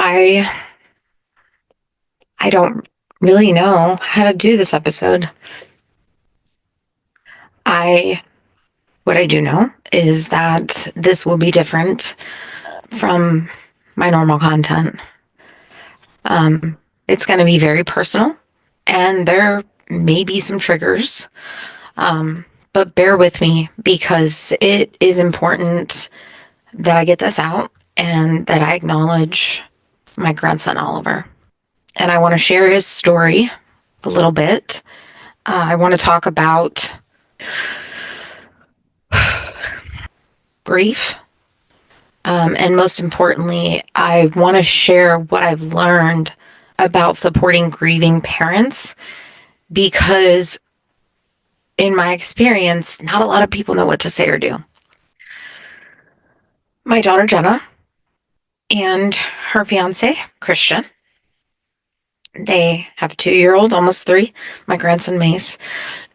I I don't really know how to do this episode. I What I do know is that this will be different from my normal content. It's going to be very personal, and there may be some triggers, but bear with me because it is important that I get this out and that I acknowledge my grandson Oliver. And I want to share his story a little bit. I want to talk about grief. And most importantly, I want to share what I've learned about supporting grieving parents because, in my experience, not a lot of people know what to say or do. My daughter Jenna and her fiance Christian, they have a 2-year old, almost three, my grandson Mace.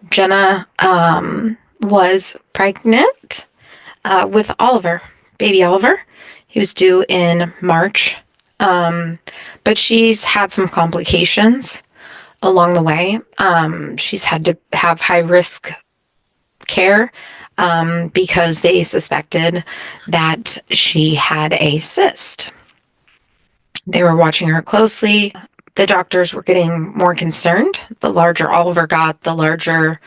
Jenna was pregnant with Oliver, baby Oliver. He was due in March, but she's had some complications along the way. She's had to have high risk care because they suspected that she had a cyst. They were watching her closely. The doctors were getting more concerned. The larger Oliver got, the larger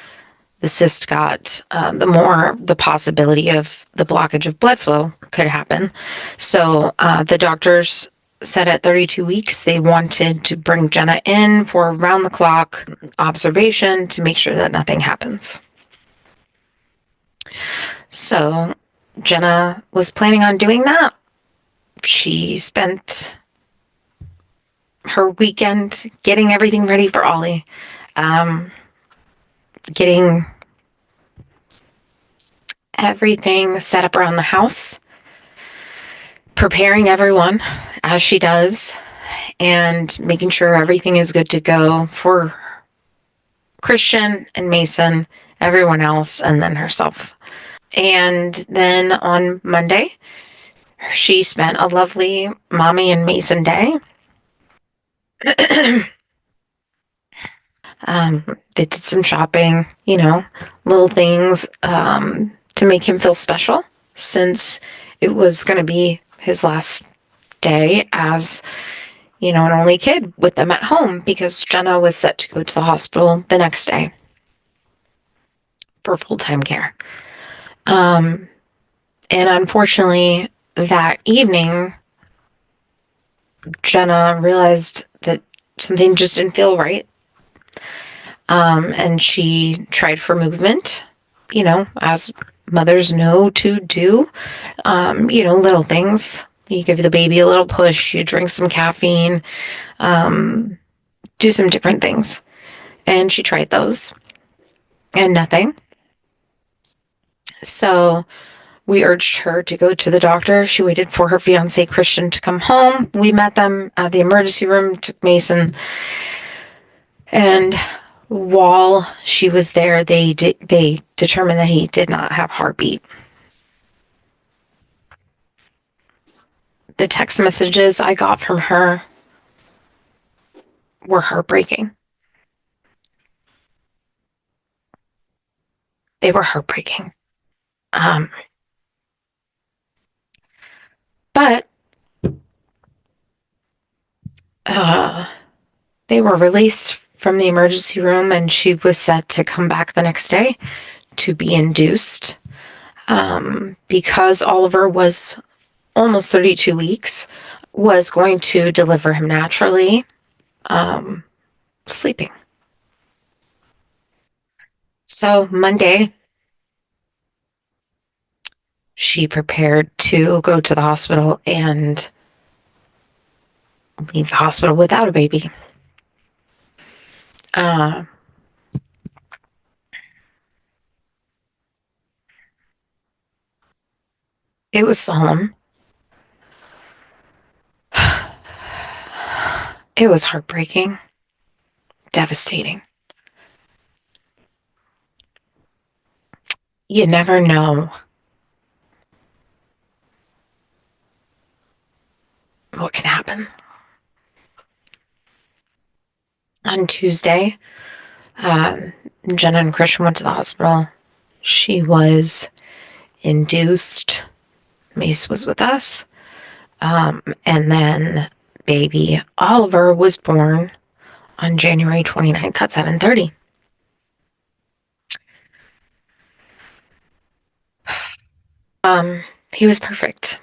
the cyst got, the more the possibility of the blockage of blood flow could happen. So the doctors said at 32 weeks they wanted to bring Jenna in for round the clock observation to make sure that nothing happens. So Jenna was planning on doing that. She spent her weekend getting everything ready for Ollie, getting everything set up around the house, preparing everyone as she does, and making sure everything is good to go for Christian and Mason, everyone else, and then herself. And then on Monday, she spent a lovely mommy and Mason day. They did some shopping, little things to make him feel special since it was going to be his last day as, an only kid with them at home because Jenna was set to go to the hospital the next day for full-time care. And unfortunately, that evening, Jenna realized that something just didn't feel right. And she tried for movement, as mothers know to do, little things. You give the baby a little push, you drink some caffeine, do some different things. And she tried those and nothing. So we urged her to go to the doctor. She waited for her fiance Christian to come home. We met them at the emergency room, took Mason, and while she was there, they determined that he did not have heartbeat. The text messages I got from her were heartbreaking. They were heartbreaking. But they were released from the emergency room, and she was set to come back the next day to be induced. Because Oliver was almost 32 weeks, was going to deliver him naturally, sleeping. So Monday, she prepared to go to the hospital and leave the hospital without a baby. It was solemn. It was heartbreaking, devastating. You never know what can happen. On Tuesday, um, Jenna and Christian went to the hospital. She was induced. Mace was with us. And then baby Oliver was born on January 29th at 7:30. He was perfect.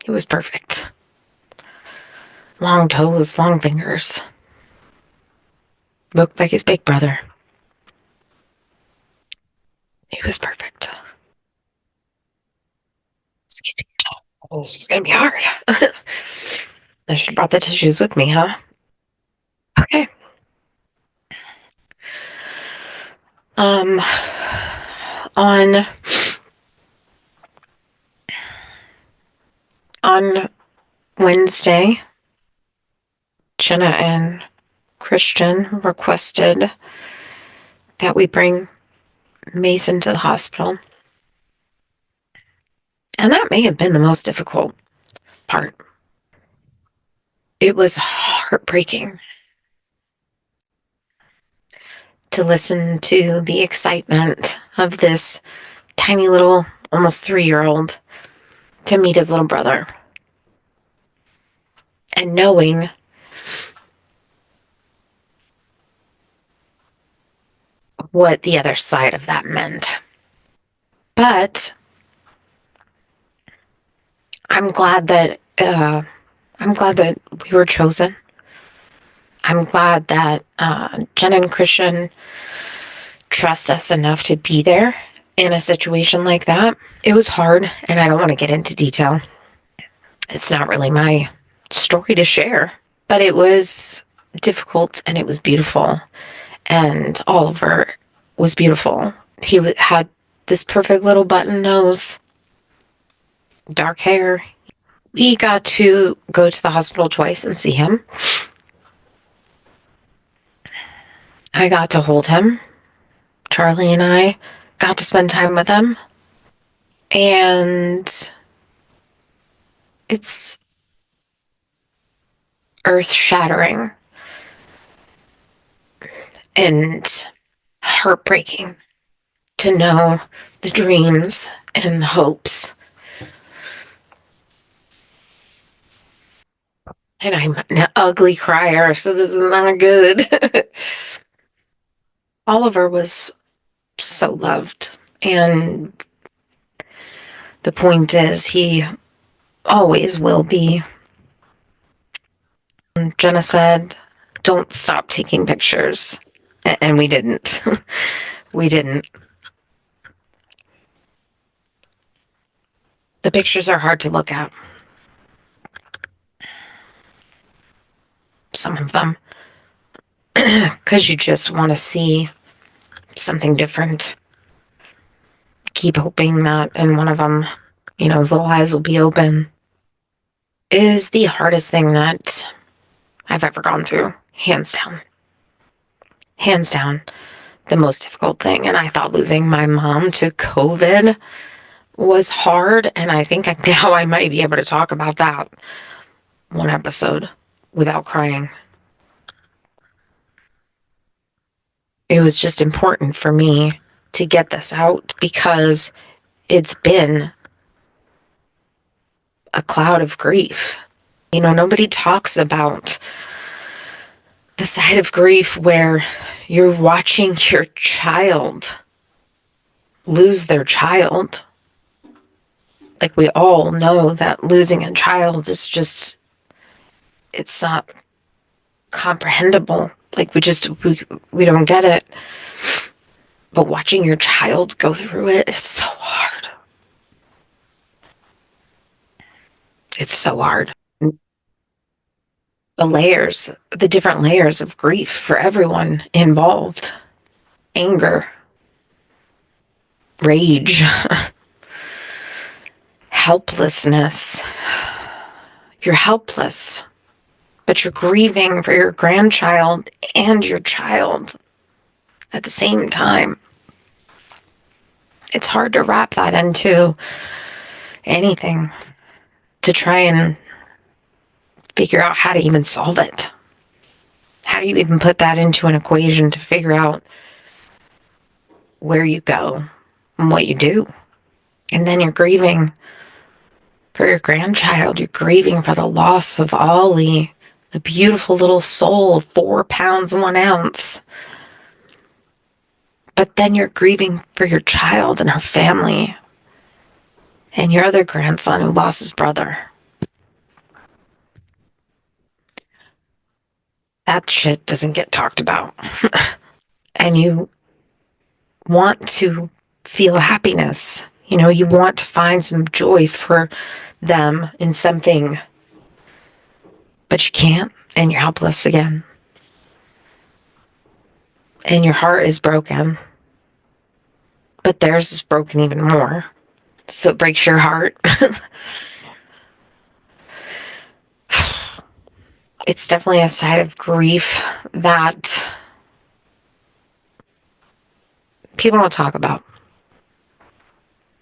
He was perfect. Long toes, long fingers. Looked like his big brother. He was perfect. Excuse me. This is going to be hard. I should have brought the tissues with me, huh? Okay. Um, on on Wednesday, Jenna and Christian requested that we bring Mason to the hospital. And that may have been the most difficult part. It was heartbreaking to listen to the excitement of this tiny little, almost 3-year-old to meet his little brother. And knowing what the other side of that meant. But I'm glad that we were chosen. I'm glad that Jen and Christian trust us enough to be there in a situation like that. It was hard, and I don't want to get into detail. It's not really my story to share, but it was difficult and it was beautiful. And Oliver was beautiful. He had this perfect little button nose, dark hair. We got to go to the hospital twice and see him. I got to hold him. Charlie and I got to spend time with him. And it's earth-shattering and heartbreaking to know the dreams and the hopes. And I'm an ugly crier, so this is not good. Oliver was so loved. And the point is, he always will be. Jenna said, don't stop taking pictures. And we didn't. We didn't. The pictures are hard to look at. Some of them. Because you just want to see something different. Keep hoping that in one of them, his little eyes will be open. It is the hardest thing that I've ever gone through. Hands down. Hands down. The most difficult thing. And I thought losing my mom to COVID was hard. And I think now I might be able to talk about that one episode without crying. It was just important for me to get this out because it's been a cloud of grief. Nobody talks about the side of grief where you're watching your child lose their child. Like, we all know that losing a child is just, it's not comprehensible. Like, we don't get it. But watching your child go through it is so hard. It's so hard. The different layers of grief for everyone involved. Anger, rage, helplessness. You're helpless, but you're grieving for your grandchild and your child at the same time. It's hard to wrap that into anything, to try and figure out how to even solve it. How do you even put that into an equation to figure out where you go and what you do? And then you're grieving for your grandchild. You're grieving for the loss of Ollie, the beautiful little soul, 4 pounds, 1 ounce. But then you're grieving for your child and her family and your other grandson who lost his brother. That shit doesn't get talked about. And you want to feel happiness. You know, you want to find some joy for them in something, but you can't, and you're helpless again. And your heart is broken, but theirs is broken even more. So it breaks your heart. It's definitely a side of grief that people don't talk about.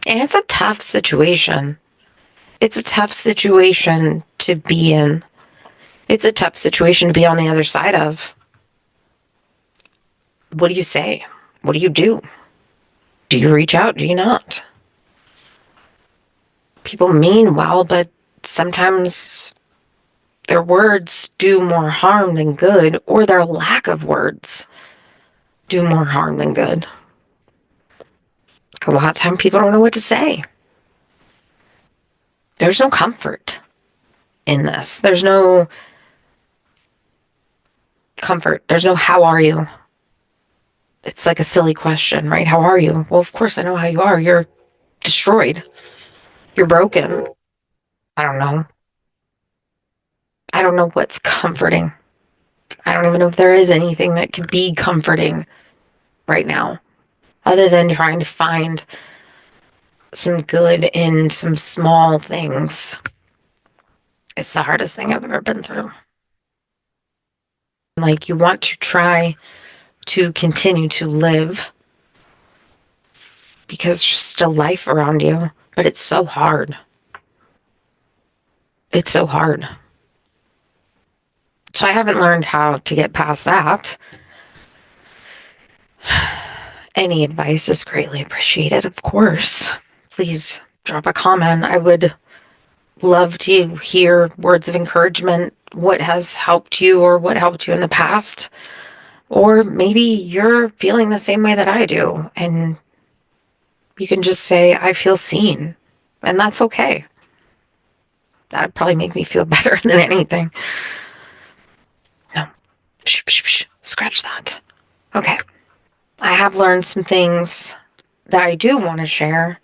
And it's a tough situation. It's a tough situation to be in. It's a tough situation to be on the other side of. What do you say? What do you do? Do you reach out? Do you not? People mean well, but sometimes their words do more harm than good, or their lack of words do more harm than good. A lot of times people don't know what to say. There's no comfort in this. There's no comfort. There's no how are you? It's like a silly question, right? How are you? Well, of course I know how you are. You're destroyed. You're broken. I don't know. I don't know what's comforting. I don't even know if there is anything that could be comforting right now, other than trying to find some good in some small things. It's the hardest thing I've ever been through. Like, you want to try to continue to live because there's still life around you, but it's so hard. It's so hard. So I haven't learned how to get past that. Any advice is greatly appreciated, of course. Please drop a comment. I would love to hear words of encouragement, what has helped you or what helped you in the past. Or maybe you're feeling the same way that I do, and you can just say, I feel seen, and that's okay. That'd probably make me feel better than anything. No. Shh. Scratch that. Okay. I have learned some things that I do want to share.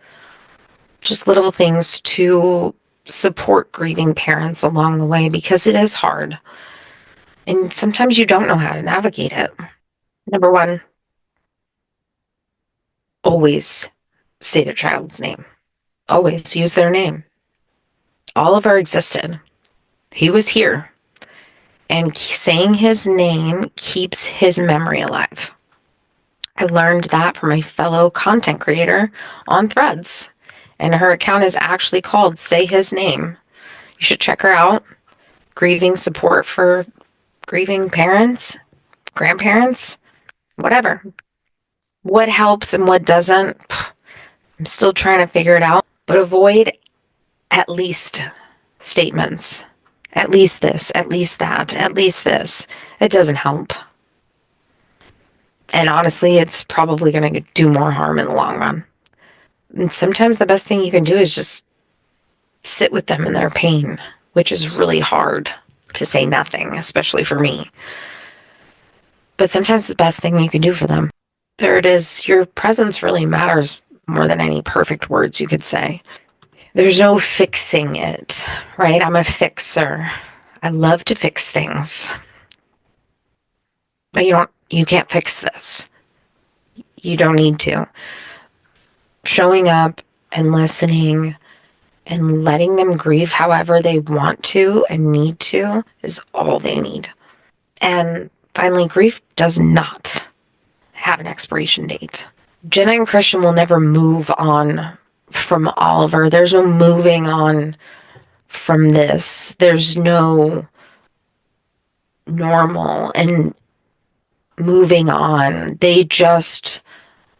Just little things to support grieving parents along the way, because it is hard. And sometimes you don't know how to navigate it. Number one, always say their child's name. Always use their name. Oliver existed. He was here. And saying his name keeps his memory alive. I learned that from a fellow content creator on Threads. And her account is actually called Say His Name. You should check her out. Grieving support for grieving parents, grandparents, whatever. What helps and what doesn't, I'm still trying to figure it out. But avoid at least statements. At least this, at least that, at least this. It doesn't help. And honestly, it's probably going to do more harm in the long run. And sometimes the best thing you can do is just sit with them in their pain, which is really hard to say nothing, especially for me. But sometimes the best thing you can do for them. There it is. Your presence really matters more than any perfect words you could say. There's no fixing it, right? I'm a fixer. I love to fix things. But you can't fix this. You don't need to. Showing up and listening and letting them grieve however they want to and need to is all they need. And finally, grief does not have an expiration date. Jenna and Christian will never move on from Oliver. There's no moving on from this. There's no normal and moving on. They just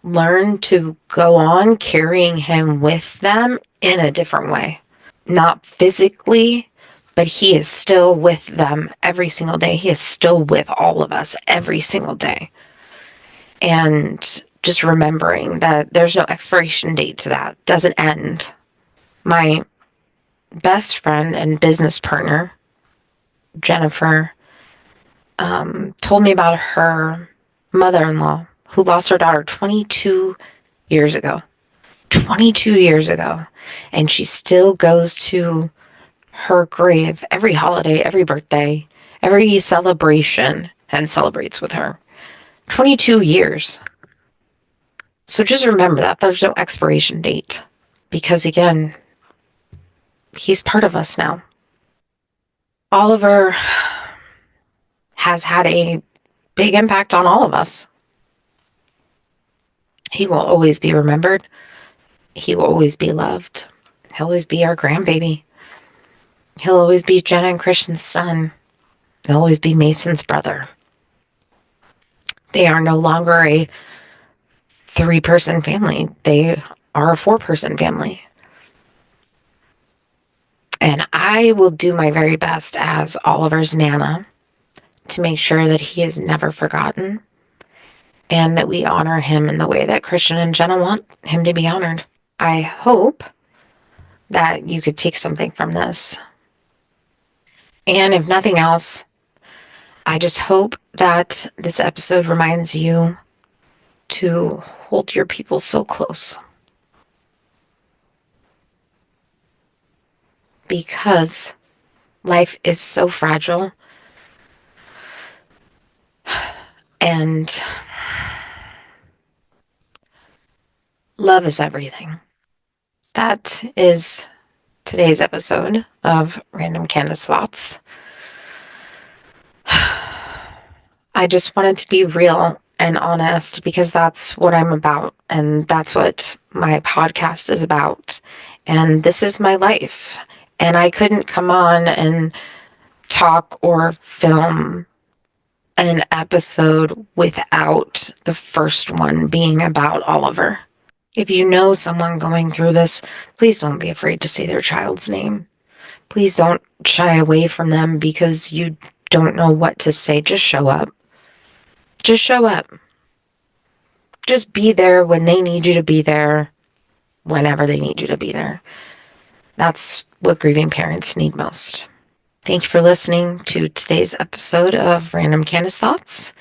learn to go on carrying him with them in a different way. Not physically, but he is still with them every single day. He is still with all of us every single day. And just remembering that there's no expiration date to that. It doesn't end. My best friend and business partner, Jennifer, told me about her mother-in-law who lost her daughter 22 years ago. 22 years ago. And she still goes to her grave every holiday, every birthday, every celebration, and celebrates with her. 22 years. So just remember that there's no expiration date. Because again, he's part of us now. Oliver has had a big impact on all of us. He will always be remembered. He will always be loved. He'll always be our grandbaby. He'll always be Jenna and Christian's son. He'll always be Mason's brother. They are no longer a 3-person family. They are a 4-person family. And I will do my very best as Oliver's Nana to make sure that he is never forgotten and that we honor him in the way that Christian and Jenna want him to be honored. I hope that you could take something from this. And if nothing else, I just hope that this episode reminds you to hold your people so close. Because life is so fragile. And love is everything. That is today's episode of Random Candace Thoughts. I just wanted to be real and honest because that's what I'm about. And that's what my podcast is about. And this is my life. And I couldn't come on and talk or film an episode without the first one being about Oliver. If you know someone going through this, please don't be afraid to say their child's name. Please don't shy away from them because you don't know what to say. Just show up. Just show up. Just be there when they need you to be there, whenever they need you to be there. That's what grieving parents need most. Thank you for listening to today's episode of Random Candace Thoughts.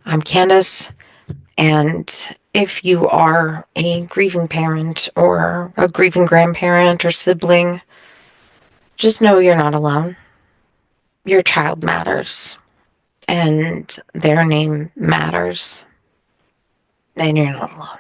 I'm Candace, and if you are a grieving parent or a grieving grandparent or sibling, just know you're not alone. Your child matters, and their name matters, and you're not alone.